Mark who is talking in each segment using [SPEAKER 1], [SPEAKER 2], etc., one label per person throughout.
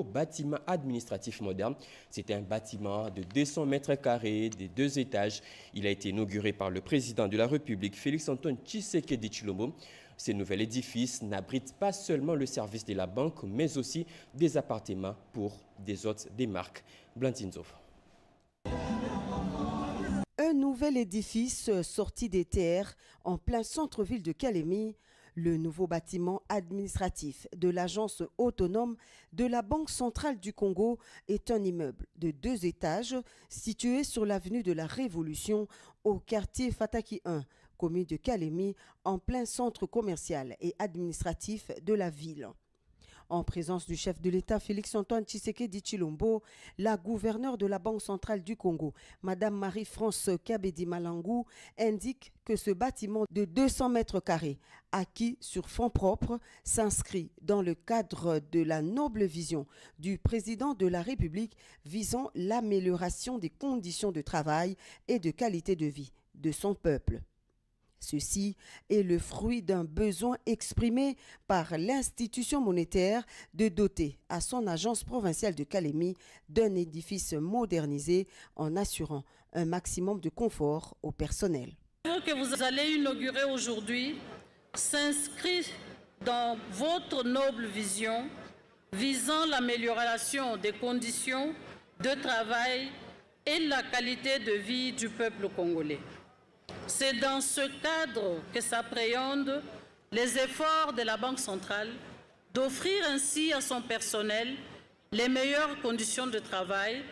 [SPEAKER 1] Bâtiment administratif moderne. C'est un bâtiment de 200 mètres carrés, de 2 étages. Il a été inauguré par le président de la République, Félix-Antoine Tshisekedi Tshilombo. Ce nouvel édifice n'abrite pas seulement le service de la banque, mais aussi des appartements pour des hôtes des marques. Blandine Zoff.
[SPEAKER 2] Un nouvel édifice sorti des terres en plein centre-ville de Kalemi. Le nouveau bâtiment administratif de l'agence autonome de la Banque centrale du Congo est un immeuble de 2 étages situé sur l'avenue de la Révolution au quartier Fataki 1, commune de Kalemi, en plein centre commercial et administratif de la ville. En présence du chef de l'État Félix-Antoine Tshisekedi Tshilombo, la gouverneure de la Banque centrale du Congo, Madame Marie-France Kabedi Malangou, indique que ce bâtiment de 200 mètres carrés, acquis sur fonds propres, s'inscrit dans le cadre de la noble vision du président de la République visant l'amélioration des conditions de travail et de qualité de vie de son peuple. Ceci est le fruit d'un besoin exprimé par l'institution monétaire de doter à son agence provinciale de Kalemi d'un édifice modernisé en assurant un maximum de confort au personnel.
[SPEAKER 3] Ce que vous allez inaugurer aujourd'hui s'inscrit dans votre noble vision visant l'amélioration des conditions de travail et la qualité de vie du peuple congolais. C'est dans ce cadre que s'appréhendent les efforts de la Banque centrale d'offrir ainsi à son personnel les meilleures conditions de travail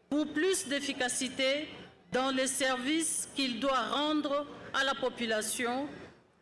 [SPEAKER 3] pour plus d'efficacité dans les services qu'il doit rendre à la population,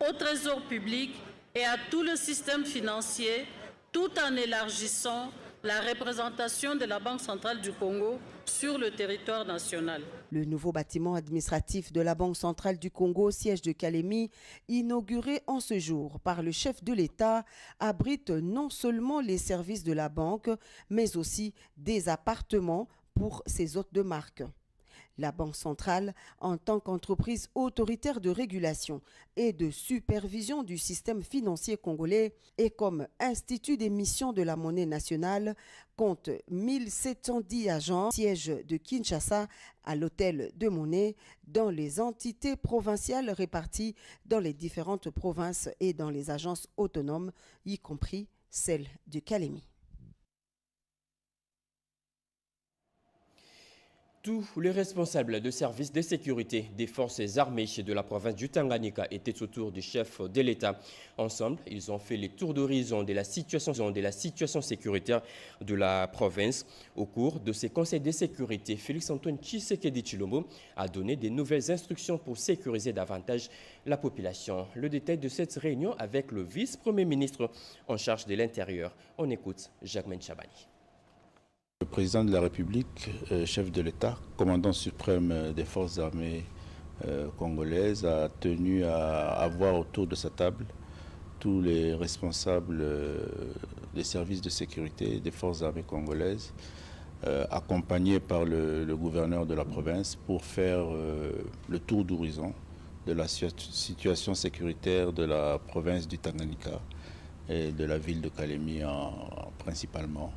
[SPEAKER 3] au trésor public et à tout le système financier, tout en élargissant la représentation de la Banque centrale du Congo sur le territoire national.
[SPEAKER 2] Le nouveau bâtiment administratif de la Banque centrale du Congo, siège de Kalemi, inauguré en ce jour par le chef de l'État, abrite non seulement les services de la banque, mais aussi des appartements pour ses hôtes de marque. La Banque centrale, en tant qu'entreprise autoritaire de régulation et de supervision du système financier congolais et comme institut d'émission de la monnaie nationale, compte 1710 agents, siège de Kinshasa à l'hôtel de monnaie, dans les entités provinciales réparties dans les différentes provinces et dans les agences autonomes, y compris celle de Kalemi.
[SPEAKER 1] Tous les responsables de services de sécurité des forces armées de la province du Tanganyika étaient autour du chef de l'État. Ensemble, ils ont fait les tours d'horizon de la situation sécuritaire de la province. Au cours de ces conseils de sécurité, Félix-Antoine Tshisekedi Tshilombo a donné des nouvelles instructions pour sécuriser davantage la population. Le détail de cette réunion avec le vice-premier ministre en charge de l'Intérieur. On écoute Jacqueline Chabani.
[SPEAKER 4] Le président de la République, chef de l'État, commandant suprême des forces armées congolaises, a tenu à avoir autour de sa table tous les responsables des services de sécurité des forces armées congolaises, accompagnés par le gouverneur de la province pour faire le tour d'horizon de la situation sécuritaire de la province du Tanganyika et de la ville de Kalemi principalement.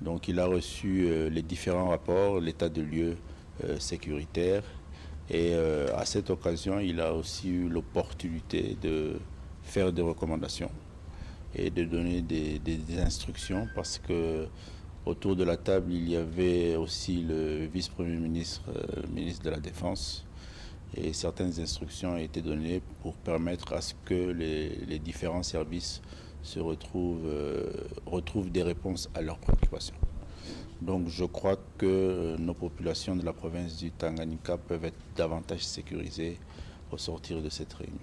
[SPEAKER 4] Donc il a reçu les différents rapports, l'état de lieu sécuritaire et à cette occasion il a aussi eu l'opportunité de faire des recommandations et de donner des instructions parce que autour de la table il y avait aussi le vice-premier ministre, ministre de la Défense et certaines instructions ont été données pour permettre à ce que les différents services se retrouvent des réponses à leurs préoccupations. Donc je crois que nos populations de la province du Tanganyika peuvent être davantage sécurisées au sortir de cette réunion.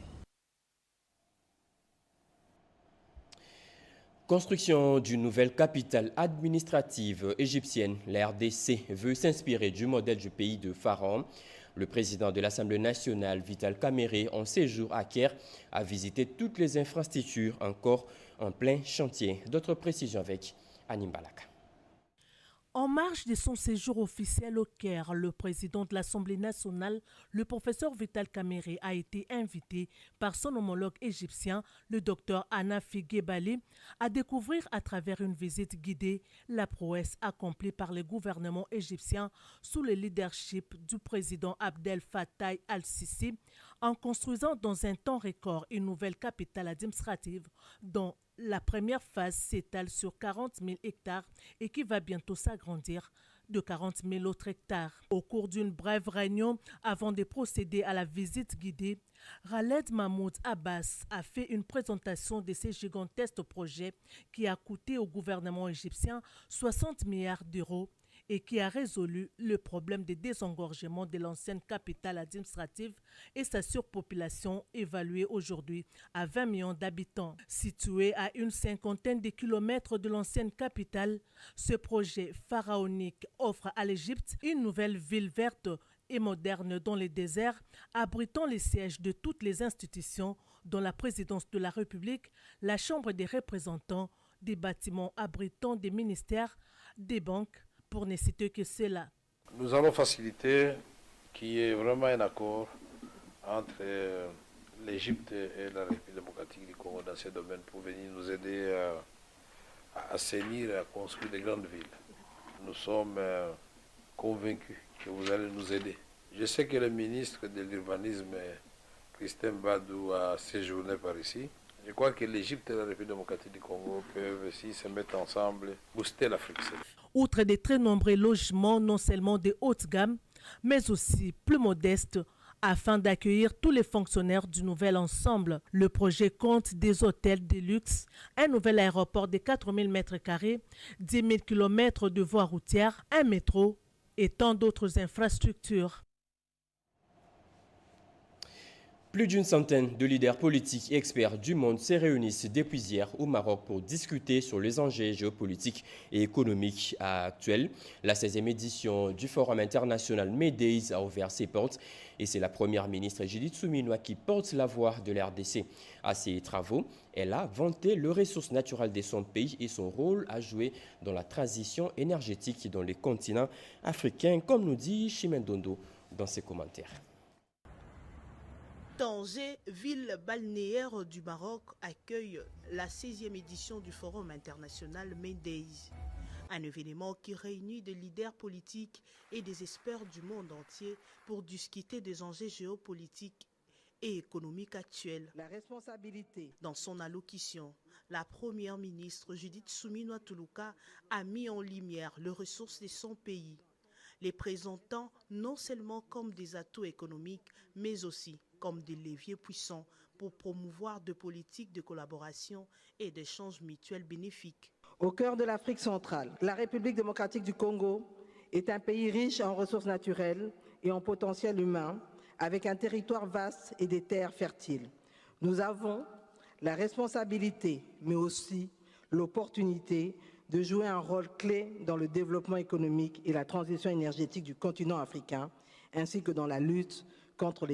[SPEAKER 1] Construction d'une nouvelle capitale administrative égyptienne, la RDC veut s'inspirer du modèle du pays de Pharaon. Le président de l'Assemblée nationale, Vital Kamerhe, en séjour à Caire, a visité toutes les infrastructures encore en plein chantier. D'autres précisions avec Anim Balaka.
[SPEAKER 5] En marge de son séjour officiel au Caire, le président de l'Assemblée nationale, le professeur Vital Kamerhe, a été invité par son homologue égyptien, le docteur Hanafi Gebali, à découvrir à travers une visite guidée la prouesse accomplie par le gouvernement égyptien sous le leadership du président Abdel Fattah al-Sisi en construisant dans un temps record une nouvelle capitale administrative dont la première phase s'étale sur 40 000 hectares et qui va bientôt s'agrandir de 40 000 autres hectares. Au cours d'une brève réunion, avant de procéder à la visite guidée, Khaled Mahmoud Abbas a fait une présentation de ce gigantesque projet qui a coûté au gouvernement égyptien 60 milliards d'euros et qui a résolu le problème de désengorgement de l'ancienne capitale administrative et sa surpopulation évaluée aujourd'hui à 20 millions d'habitants. Situé à une cinquantaine de kilomètres de l'ancienne capitale, ce projet pharaonique offre à l'Égypte une nouvelle ville verte et moderne dans les déserts, abritant les sièges de toutes les institutions, dont la présidence de la République, la Chambre des représentants, des bâtiments abritant des ministères, des banques, pour ne citer que cela.
[SPEAKER 6] Nous allons faciliter qu'il y ait vraiment un accord entre l'Égypte et la République démocratique du Congo dans ce domaine pour venir nous aider à assainir et à construire des grandes villes. Nous sommes convaincus que vous allez nous aider. Je sais que le ministre de l'Urbanisme, Christin Badou, a séjourné par ici. Je crois que l'Égypte et la République démocratique du Congo peuvent aussi se mettre ensemble, booster l'Afrique.
[SPEAKER 5] Outre des très nombreux logements, non seulement de haute gamme, mais aussi plus modestes, afin d'accueillir tous les fonctionnaires du nouvel ensemble. Le projet compte des hôtels de luxe, un nouvel aéroport de 4000 m², 10 000 km de voies routières, un métro et tant d'autres infrastructures.
[SPEAKER 1] Plus d'une centaine de leaders politiques et experts du monde se réunissent depuis hier au Maroc pour discuter sur les enjeux géopolitiques et économiques actuels. La 16e édition du Forum international May Days a ouvert ses portes et c'est la première ministre Judith Suminwa qui porte la voix de l'RDC. À ses travaux, elle a vanté les ressources naturelles de son pays et son rôle à jouer dans la transition énergétique dans les continents africains, comme nous dit Chimène Dondo dans ses commentaires.
[SPEAKER 7] Tanger, ville balnéaire du Maroc, accueille la 16e édition du Forum international May Days. Un événement qui réunit des leaders politiques et des experts du monde entier pour discuter des enjeux géopolitiques et économiques actuels.
[SPEAKER 8] La responsabilité.
[SPEAKER 7] Dans son allocution, la première ministre Judith Suminwa Tuluka a mis en lumière les ressources de son pays, les présentant non seulement comme des atouts économiques, mais aussi comme des leviers puissants pour promouvoir des politiques de collaboration et d'échanges mutuels bénéfiques.
[SPEAKER 8] Au cœur de l'Afrique centrale, la République démocratique du Congo est un pays riche en ressources naturelles et en potentiel humain, avec un territoire vaste et des terres fertiles. Nous avons la responsabilité, mais aussi l'opportunité de jouer un rôle clé dans le développement économique et la transition énergétique du continent africain, ainsi que dans la lutte contre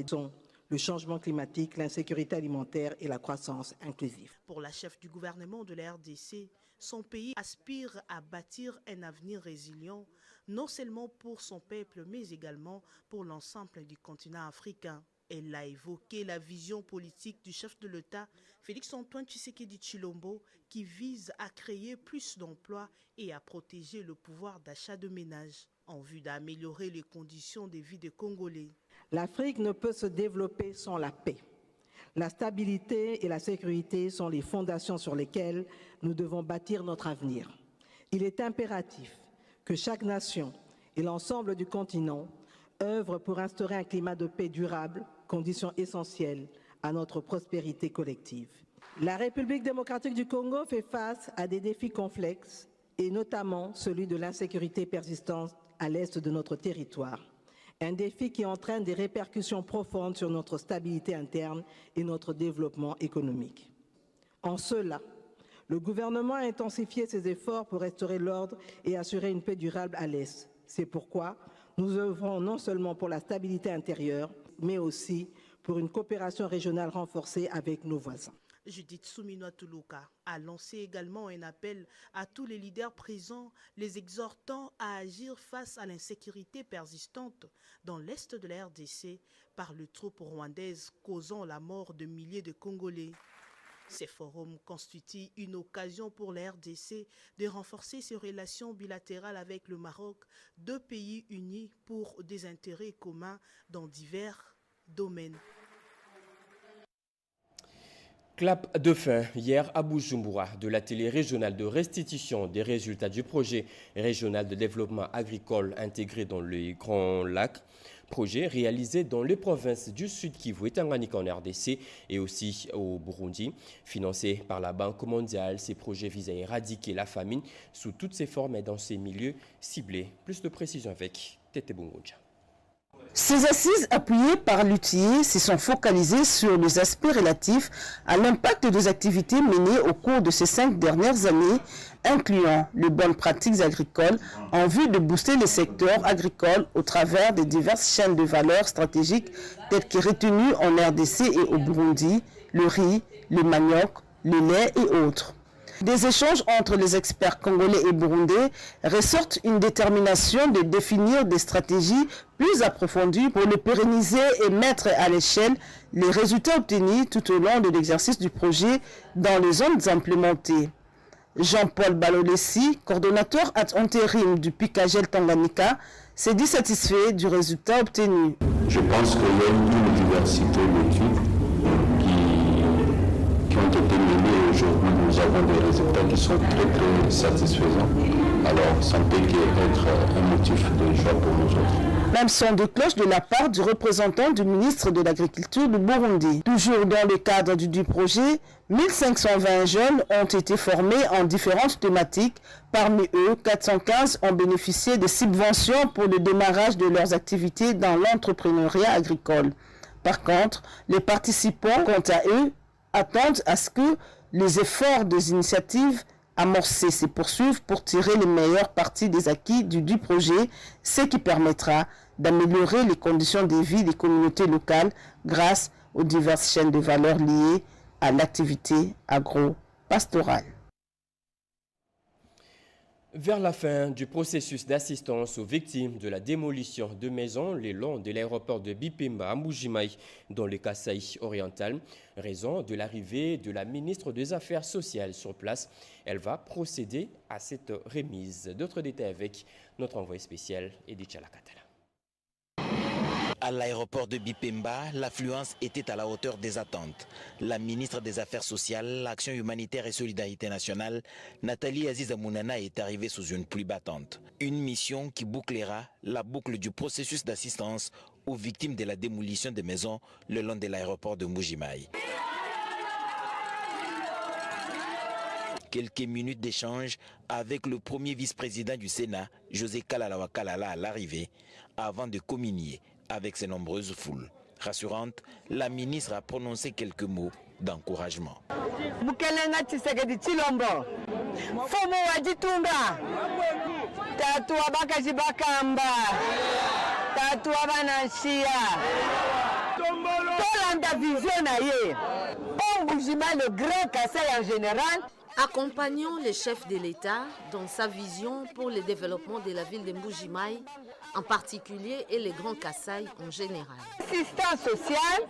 [SPEAKER 8] le changement climatique, l'insécurité alimentaire et la croissance inclusive.
[SPEAKER 7] Pour la chef du gouvernement de la RDC, son pays aspire à bâtir un avenir résilient, non seulement pour son peuple, mais également pour l'ensemble du continent africain. Elle a évoqué la vision politique du chef de l'État, Félix-Antoine Tshisekedi Tshilombo, qui vise à créer plus d'emplois et à protéger le pouvoir d'achat de ménages, en vue d'améliorer les conditions de vie des Congolais.
[SPEAKER 8] L'Afrique ne peut se développer sans la paix. La stabilité et la sécurité sont les fondations sur lesquelles nous devons bâtir notre avenir. Il est impératif que chaque nation et l'ensemble du continent œuvrent pour instaurer un climat de paix durable, condition essentielle à notre prospérité collective. La République démocratique du Congo fait face à des défis complexes, et notamment celui de l'insécurité persistante à l'est de notre territoire. Un défi qui entraîne des répercussions profondes sur notre stabilité interne et notre développement économique. En cela, le gouvernement a intensifié ses efforts pour restaurer l'ordre et assurer une paix durable à l'Est. C'est pourquoi nous œuvrons non seulement pour la stabilité intérieure, mais aussi pour une coopération régionale renforcée avec nos voisins.
[SPEAKER 7] Judith Souminoa Toulouka a lancé également un appel à tous les leaders présents, les exhortant à agir face à l'insécurité persistante dans l'est de la RDC par les troupes rwandaises causant la mort de milliers de Congolais. Ces forums constituent une occasion pour la RDC de renforcer ses relations bilatérales avec le Maroc, deux pays unis pour des intérêts communs dans divers domaines.
[SPEAKER 1] Clap de fin hier à Bujumbura de l'atelier régional de restitution des résultats du projet régional de développement agricole intégré dans les Grands Lacs. Projet réalisé dans les provinces du Sud Kivu et Tanganyika en RDC et aussi au Burundi. Financé par la Banque mondiale, ces projets visent à éradiquer la famine sous toutes ses formes et dans ces milieux ciblés. Plus de précision avec Tete Bungunja.
[SPEAKER 9] Ces assises appuyées par l'UTI se sont focalisées sur les aspects relatifs à l'impact des activités menées au cours de ces 5 dernières années, incluant les bonnes pratiques agricoles en vue de booster les secteurs agricoles au travers des diverses chaînes de valeur stratégiques telles que retenues en RDC et au Burundi, le riz, le manioc, le lait et autres. Des échanges entre les experts congolais et burundais ressortent une détermination de définir des stratégies plus approfondies pour le pérenniser et mettre à l'échelle les résultats obtenus tout au long de l'exercice du projet dans les zones implémentées. Jean-Paul Balolessi, coordonnateur ad intérim du PICAGEL Tanganyika, s'est dit satisfait du résultat obtenu.
[SPEAKER 10] Je pense qu'il y a une diversité d'études qui ont été menées aujourd'hui. Nous avons des résultats qui sont très satisfaisants. Alors, ça ne peut qu'être un motif de joie pour nous autres.
[SPEAKER 9] Même son de cloche de la part du représentant du ministre de l'Agriculture du Burundi. Toujours dans le cadre du projet, 1520 jeunes ont été formés en différentes thématiques. Parmi eux, 415 ont bénéficié de subventions pour le démarrage de leurs activités dans l'entrepreneuriat agricole. Par contre, les participants, quant à eux, attendent à ce que les efforts des initiatives amorcées se poursuivent pour tirer les meilleures parties des acquis du projet, ce qui permettra d'améliorer les conditions de vie des communautés locales grâce aux diverses chaînes de valeur liées à l'activité agro-pastorale.
[SPEAKER 1] Vers la fin du processus d'assistance aux victimes de la démolition de maisons le long de l'aéroport de Bipemba à Mbuji-Mayi dans le Kasaï oriental, raison de l'arrivée de la ministre des Affaires sociales sur place, elle va procéder à cette remise. D'autres détails avec notre envoyé spécial Edith Chalakatala.
[SPEAKER 11] À l'aéroport de Bipemba, l'affluence était à la hauteur des attentes. La ministre des Affaires sociales, l'Action humanitaire et solidarité nationale, Nathalie Aziza Mounana, est arrivée sous une pluie battante. Une mission qui bouclera la boucle du processus d'assistance aux victimes de la démolition des maisons le long de l'aéroport de Mbuji-Mayi. Quelques minutes d'échange avec le premier vice-président du Sénat, José Kalalawa Kalala, à l'arrivée, avant de communier avec ses nombreuses foules. Rassurante, la ministre a prononcé quelques mots d'encouragement.
[SPEAKER 12] Mukelenga Tshisekedi Tshilombo, Fomo Wajitumba, Tatu Abakaji Bakamba, Tatu Abananchia, Tolanda Vision Aye, Mbuji-Mayi le Grand Kasaï en général.
[SPEAKER 13] Accompagnons le chef de l'État dans sa vision pour le développement de la ville de Mbuji-Mayi en particulier et les Grands Kasaï en général.
[SPEAKER 12] Assistance sociale,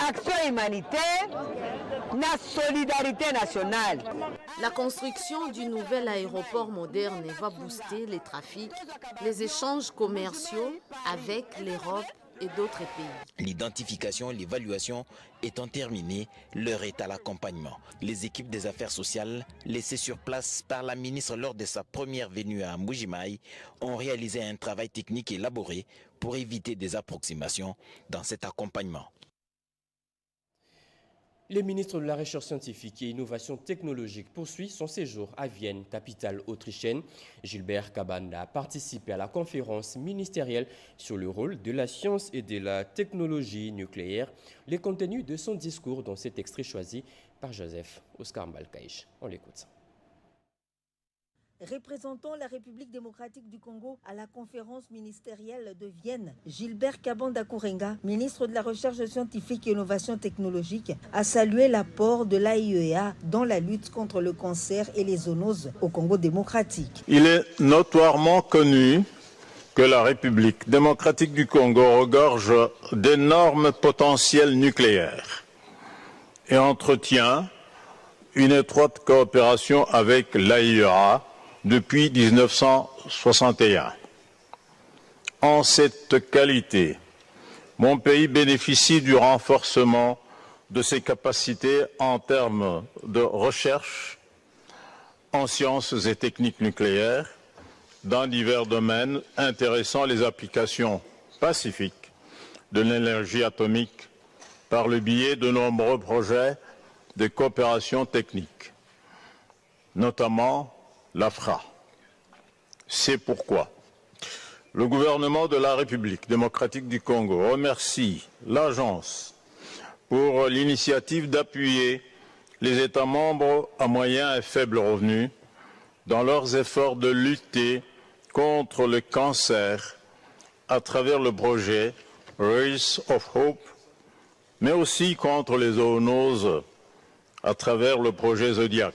[SPEAKER 12] action humanitaire, la solidarité nationale.
[SPEAKER 13] La construction du nouvel aéroport moderne va booster les trafics, les échanges commerciaux avec l'Europe et d'autres pays.
[SPEAKER 11] L'identification et l'évaluation étant terminées, l'heure est à l'accompagnement. Les équipes des affaires sociales, laissées sur place par la ministre lors de sa première venue à Mbuji-Mayi, ont réalisé un travail technique élaboré pour éviter des approximations dans cet accompagnement.
[SPEAKER 1] Le ministre de la Recherche scientifique et innovation technologique poursuit son séjour à Vienne, capitale autrichienne. Gilbert Kabanda a participé à la conférence ministérielle sur le rôle de la science et de la technologie nucléaire. Les contenus de son discours dans cet extrait choisi par Joseph Oscar Mbalkaïch. On l'écoute.
[SPEAKER 14] représentant la République démocratique du Congo à la conférence ministérielle de Vienne, Gilbert Kabanda Kourenga, ministre de la Recherche scientifique et innovation technologique, a salué l'apport de l'AIEA dans la lutte contre le cancer et les zoonoses au Congo démocratique.
[SPEAKER 15] Il est notoirement connu que la République démocratique du Congo regorge d'énormes potentiels nucléaires et entretient une étroite coopération avec l'AIEA depuis 1961. En cette qualité, mon pays bénéficie du renforcement de ses capacités en termes de recherche en sciences et techniques nucléaires dans divers domaines intéressant les applications pacifiques de l'énergie atomique par le biais de nombreux projets de coopération technique, notamment l'AFRA. C'est pourquoi le gouvernement de la République démocratique du Congo remercie l'agence pour l'initiative d'appuyer les États membres à moyen et faible revenu dans leurs efforts de lutter contre le cancer à travers le projet Race of Hope, mais aussi contre les zoonoses à travers le projet Zodiac.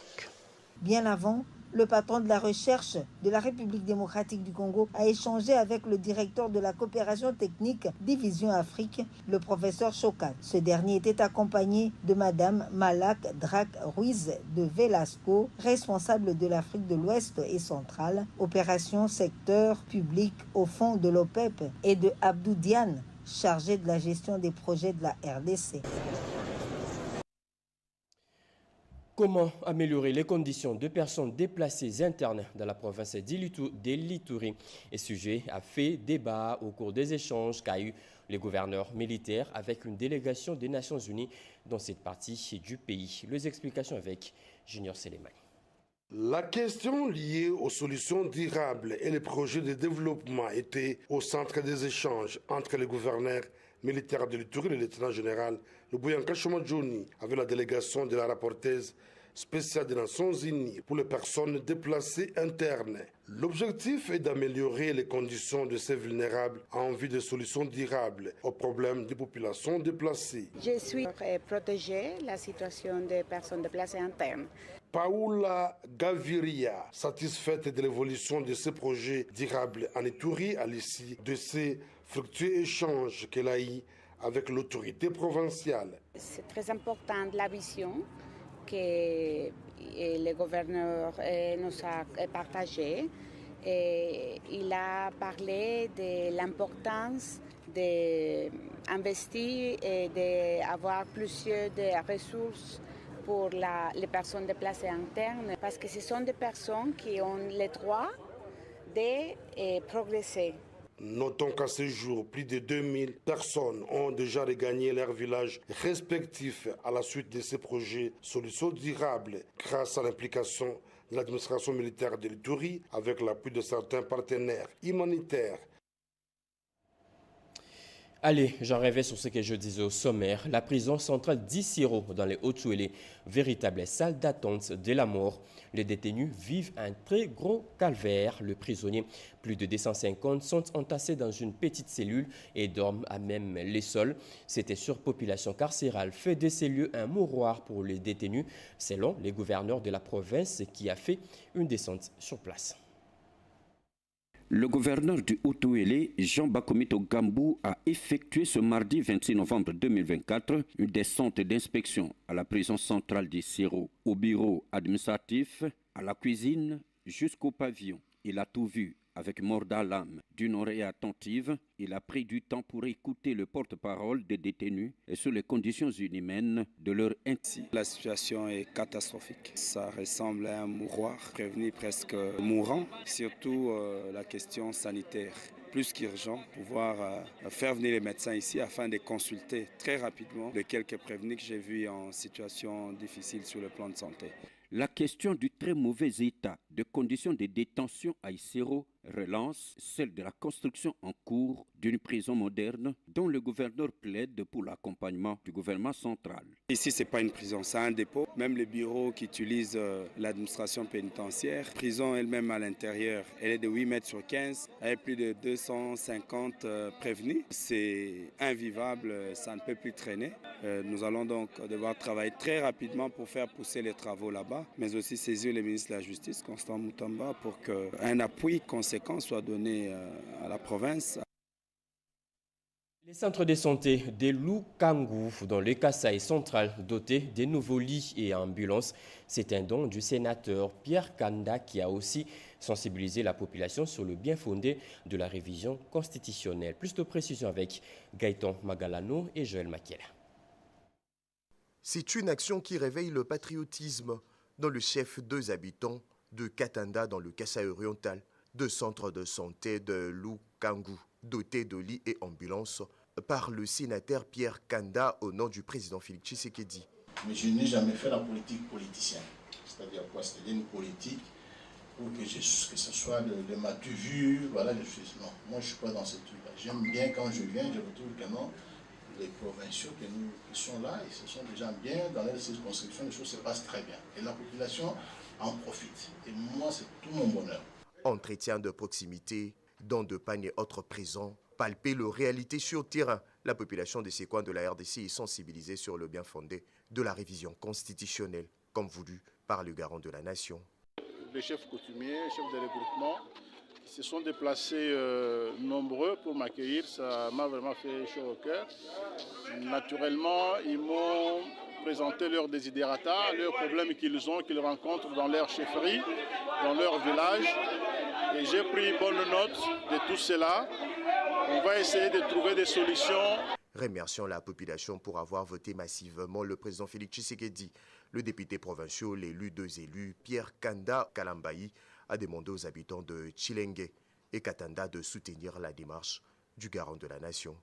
[SPEAKER 14] Bien avant, le patron de la recherche de la République démocratique du Congo a échangé avec le directeur de la coopération technique Division Afrique, le professeur Chokat. Ce dernier était accompagné de Madame Malak Drak Ruiz de Velasco, responsable de l'Afrique de l'Ouest et centrale, opération secteur public au fond de l'OPEP, et de Abdou Diane, chargé de la gestion des projets de la RDC.
[SPEAKER 1] Comment améliorer les conditions de personnes déplacées internes dans la province d'Ituri? Et sujet a fait débat au cours des échanges qu'a eu les gouverneurs militaires avec une délégation des Nations Unies dans cette partie du pays. Les explications avec Junior Selemani.
[SPEAKER 16] La question liée aux solutions durables et les projets de développement était au centre des échanges entre les gouverneurs militaires de l'Ituri et le lieutenant général Lubuyanka Shomadjoni avec la délégation de la rapporteuse spéciale des Nations Unies pour les personnes déplacées internes. L'objectif est d'améliorer les conditions de ces vulnérables en vue de solutions durables aux problèmes des populations déplacées.
[SPEAKER 17] Je suis protéger la situation des personnes déplacées internes.
[SPEAKER 16] Paoula Gaviria, satisfaite de l'évolution de ces projets durables en Ituri à l'issue de ces fructueux échanges qu'elle a eus avec l'autorité provinciale.
[SPEAKER 17] C'est très important la vision que le gouverneur nous a partagée. Il a parlé de l'importance d'investir et d'avoir plus de ressources pour les personnes déplacées internes, parce que ce sont des personnes qui ont le droit de progresser.
[SPEAKER 16] Notons qu'à ce jour, plus de 2000 personnes ont déjà regagné leurs villages respectifs à la suite de ces projets solutions durables grâce à l'implication de l'administration militaire de l'Ituri avec l'appui de certains partenaires humanitaires.
[SPEAKER 1] Allez, j'en rêvais sur ce que je disais au sommaire. La prison centrale d'Issiro dans les Hautes-Touélé, véritable salle d'attente de la mort. Les détenus vivent un très gros calvaire. Les prisonniers, plus de 250, sont entassés dans une petite cellule et dorment à même les sols. Cette surpopulation carcérale fait de ces lieux un mouroir pour les détenus, selon les gouverneurs de la province qui a fait une descente sur place.
[SPEAKER 18] Le gouverneur du Haut-Touélé, Jean Bakomito Gambou, a effectué ce mardi 26 novembre 2024 une descente d'inspection à la prison centrale d'Issiro, au bureau administratif, à la cuisine, jusqu'au pavillon. Il a tout vu avec mordant à l'âme. D'une oreille attentive, il a pris du temps pour écouter le porte-parole des détenus et sur les conditions inhumaines de leur inti.
[SPEAKER 19] La situation est catastrophique. Ça ressemble à un mouroir, prévenu presque mourant, surtout la question sanitaire. Plus qu'urgent, pouvoir faire venir les médecins ici afin de consulter très rapidement les quelques prévenus que j'ai vus en situation difficile sur le plan de santé.
[SPEAKER 18] La question du très mauvais état de conditions de détention à Isero relance celle de la construction en cours d'une prison moderne dont le gouverneur plaide pour l'accompagnement du gouvernement central.
[SPEAKER 19] Ici, ce n'est pas une prison, c'est un dépôt. Même les bureaux qui utilisent l'administration pénitentiaire, prison elle-même à l'intérieur, elle est de 8 mètres sur 15, avec plus de 250 prévenus. C'est invivable, ça ne peut plus traîner. Nous allons donc devoir travailler très rapidement pour faire pousser les travaux là-bas, mais aussi saisir le ministre de la Justice, Constant Mutamba, pour qu'un appui conséquent soit donné à la province.
[SPEAKER 1] Les centres de santé de Lukangu, dans le Kasaï central, dotés des nouveaux lits et ambulances, c'est un don du sénateur Pierre Kanda qui a aussi sensibilisé la population sur le bien fondé de la révision constitutionnelle. Plus de précisions avec Gaëtan Magalano et Joël Makela.
[SPEAKER 20] C'est une action qui réveille le patriotisme dans le chef 2 habitants de Katanda dans le Kasaï oriental. 2 centres de santé de Lukangu, dotés de lits et ambulances, par le sénateur Pierre Kanda au nom du président Félix Tshisekedi.
[SPEAKER 21] Mais je n'ai jamais fait la politique politicienne. C'est-à-dire quoi? C'est-à-dire une politique pour que ce soit de ma vue, voilà, non, moi je ne suis pas dans ce truc-là. J'aime bien quand je viens, je retrouve que non, les provinciaux qui sont là, ils se sont déjà bien dans les circonscriptions, les choses se passent très bien. Et la population en profite. Et moi, c'est tout mon bonheur.
[SPEAKER 20] Entretien de proximité, dons de pagne et autres présents, palper la réalité sur terrain. La population de ces coins de la RDC est sensibilisée sur le bien fondé de la révision constitutionnelle, comme voulu par le garant de la nation.
[SPEAKER 22] Les chefs coutumiers, les chefs de regroupement, qui se sont déplacés nombreux pour m'accueillir, ça m'a vraiment fait chaud au cœur. Naturellement, ils m'ont présenté leurs désidérata, leurs problèmes qu'ils rencontrent dans leur chefferie, dans leur village. Et j'ai pris bonne note de tout cela. On va essayer de trouver des solutions.
[SPEAKER 20] Remercions la population pour avoir voté massivement le président Félix Tshisekedi. Le député provincial, l'élu 2 élus, Pierre Kanda Kalambayi, a demandé aux habitants de Chilenge et Katanda de soutenir la démarche du garant de la nation.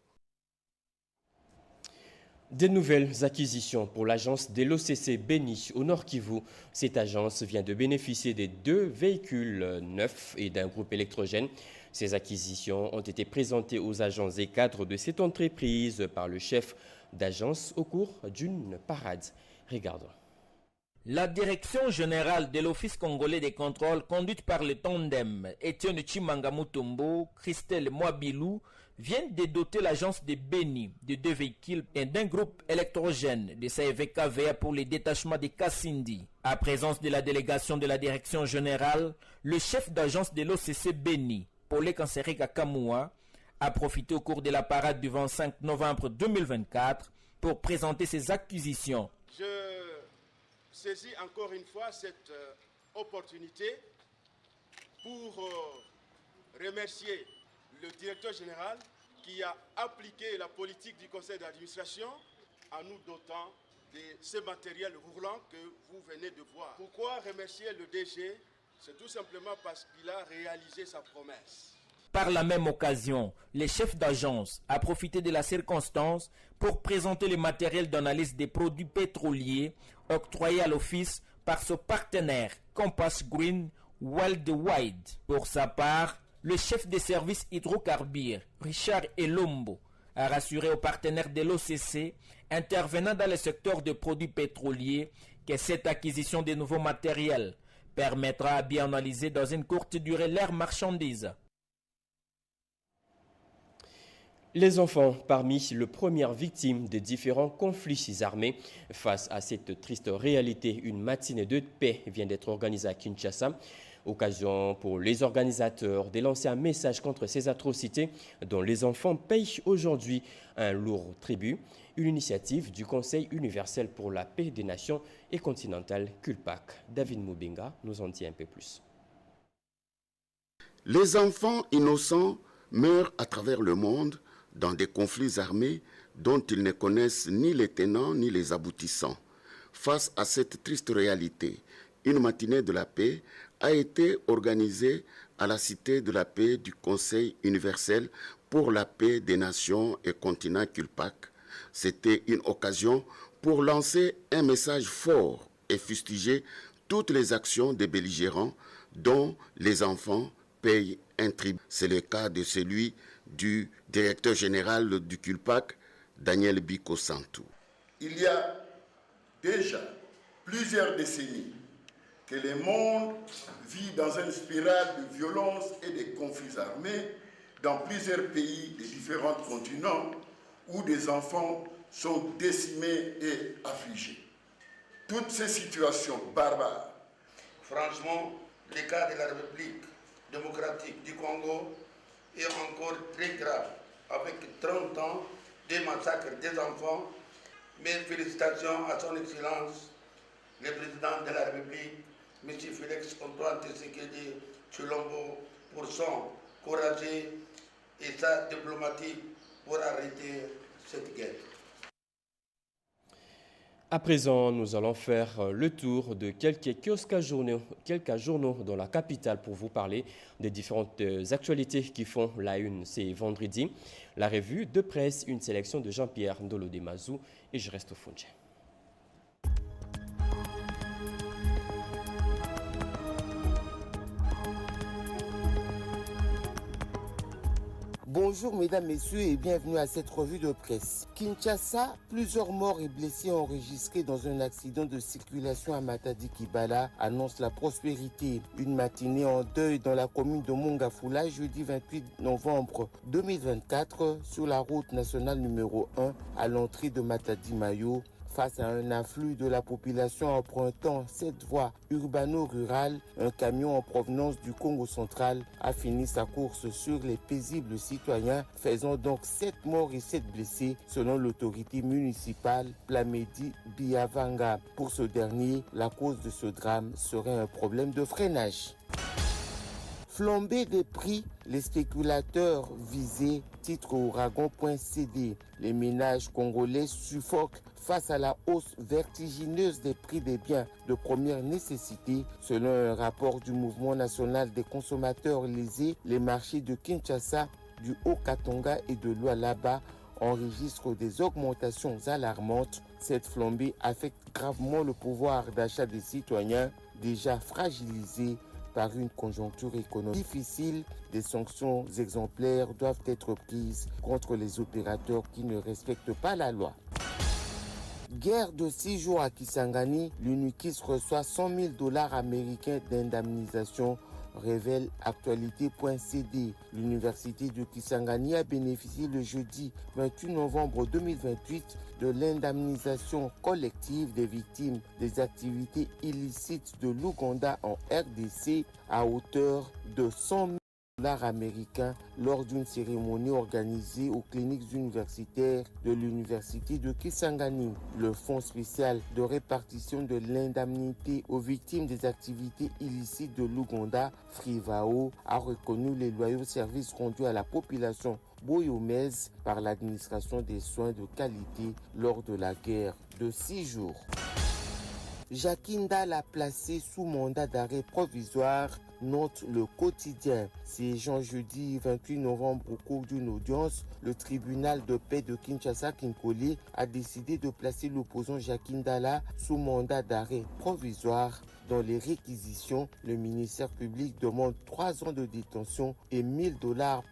[SPEAKER 1] Des nouvelles acquisitions pour l'agence de l'OCC Beni au Nord Kivu. Cette agence vient de bénéficier de 2 véhicules neufs et d'un groupe électrogène. Ces acquisitions ont été présentées aux agents et cadres de cette entreprise par le chef d'agence au cours d'une parade. Regardons.
[SPEAKER 23] La direction générale de l'Office congolais des contrôles, conduite par le tandem Etienne Chimanga Mutombo, Christelle Mwabilou, viennent de doter l'agence de Beni de 2 véhicules et d'un groupe électrogène de CVKVA pour les détachements de Kassindi. À présence de la délégation de la direction générale, le chef d'agence de l'OCC Beni, Paulé Kansereka Kamua, a profité au cours de la parade du 25 novembre 2024 pour présenter ses acquisitions.
[SPEAKER 24] Je saisis encore une fois cette opportunité pour remercier le directeur général qui a appliqué la politique du conseil d'administration en nous dotant de ce matériel roulant que vous venez de voir. Pourquoi remercier le DG? C'est tout simplement parce qu'il a réalisé sa promesse.
[SPEAKER 23] Par la même occasion, le chef d'agence a profité de la circonstance pour présenter le matériel d'analyse des produits pétroliers octroyé à l'office par son partenaire Compass Green Worldwide. Pour sa part, le chef des services hydrocarbures, Richard Elombo, a rassuré aux partenaires de l'OCC intervenant dans le secteur des produits pétroliers que cette acquisition de nouveaux matériels permettra à bien analyser dans une courte durée leurs marchandises.
[SPEAKER 1] Les enfants parmi les premières victimes des différents conflits armés. Face à cette triste réalité, une matinée de paix vient d'être organisée à Kinshasa. Occasion pour les organisateurs de lancer un message contre ces atrocités dont les enfants payent aujourd'hui un lourd tribut. Une initiative du Conseil universel pour la paix des nations et continentale CULPAC. David Moubenga nous en dit un peu plus.
[SPEAKER 25] Les enfants innocents meurent à travers le monde dans des conflits armés dont ils ne connaissent ni les tenants ni les aboutissants. Face à cette triste réalité, une matinée de la paix a été organisée à la Cité de la paix du Conseil universel pour la paix des nations et continent CULPAC. C'était une occasion pour lancer un message fort et fustiger toutes les actions des belligérants dont les enfants payent un tribut. C'est le cas de celui du directeur général du CULPAC, Daniel Biko Santou.
[SPEAKER 2] Il y a déjà plusieurs décennies que le monde vit dans une spirale de violence et de conflits armés dans plusieurs pays de différents continents où des enfants sont décimés et affligés. Toutes ces situations barbares, franchement, le cas de la République démocratique du Congo est encore très grave, avec 30 ans de massacres des enfants. Mes félicitations à son Excellence, le président de la République, M. Félix Antoine Tshisekedi Tshilombo, pour son courage et sa diplomatie pour arrêter cette guerre.
[SPEAKER 1] À présent, nous allons faire le tour de quelques kiosques journaux dans la capitale pour vous parler des différentes actualités qui font la une. C'est vendredi. La revue de presse, une sélection de Jean-Pierre Ndolo Demazou et je reste au Fondje.
[SPEAKER 3] Bonjour mesdames, messieurs et bienvenue à cette revue de presse. Kinshasa, plusieurs morts et blessés enregistrés dans un accident de circulation à Matadi-Kibala annonce la prospérité. Une matinée en deuil dans la commune de Mongafula jeudi 28 novembre 2024 sur la route nationale numéro 1 à l'entrée de Matadi-Mayo. Face à un afflux de la population empruntant cette voie urbano-rurale, un camion en provenance du Congo central a fini sa course sur les paisibles citoyens, faisant donc 7 morts et 7 blessés selon l'autorité municipale Plamedi Biavanga. Pour ce dernier, la cause de ce drame serait un problème de freinage. Flambée des prix, les spéculateurs visés, titre Ouragan.cd. Les ménages congolais suffoquent face à la hausse vertigineuse des prix des biens de première nécessité. Selon un rapport du Mouvement national des consommateurs lésés, les marchés de Kinshasa, du Haut-Katanga et de Lualaba enregistrent des augmentations alarmantes. Cette flambée affecte gravement le pouvoir d'achat des citoyens déjà fragilisés par une conjoncture économique difficile. Des sanctions exemplaires doivent être prises contre les opérateurs qui ne respectent pas la loi. Guerre de 6 jours à Kisangani, l'UNIKIS reçoit 100 000 $ américains d'indemnisation, révèle actualité.cd. L'université de Kisangani a bénéficié le jeudi 28 novembre 2028 de l'indemnisation collective des victimes des activités illicites de l'Ouganda en RDC à hauteur de 100 000 $ américains lors d'une cérémonie organisée aux cliniques universitaires de l'université de Kisangani. Le fonds spécial de répartition de l'indemnité aux victimes des activités illicites de l'Ouganda, FRIVAO, a reconnu les loyaux services rendus à la population boyomèse par l'administration des soins de qualité lors de la guerre de 6 jours. Jakinda l'a placé sous mandat d'arrêt provisoire, note le quotidien. Séjour jeudi 28 novembre au cours d'une audience, le tribunal de paix de Kinshasa-Kinkole a décidé de placer l'opposant Jakindala sous mandat d'arrêt provisoire. Dans les réquisitions, le ministère public demande 3 ans de détention et 1 000 $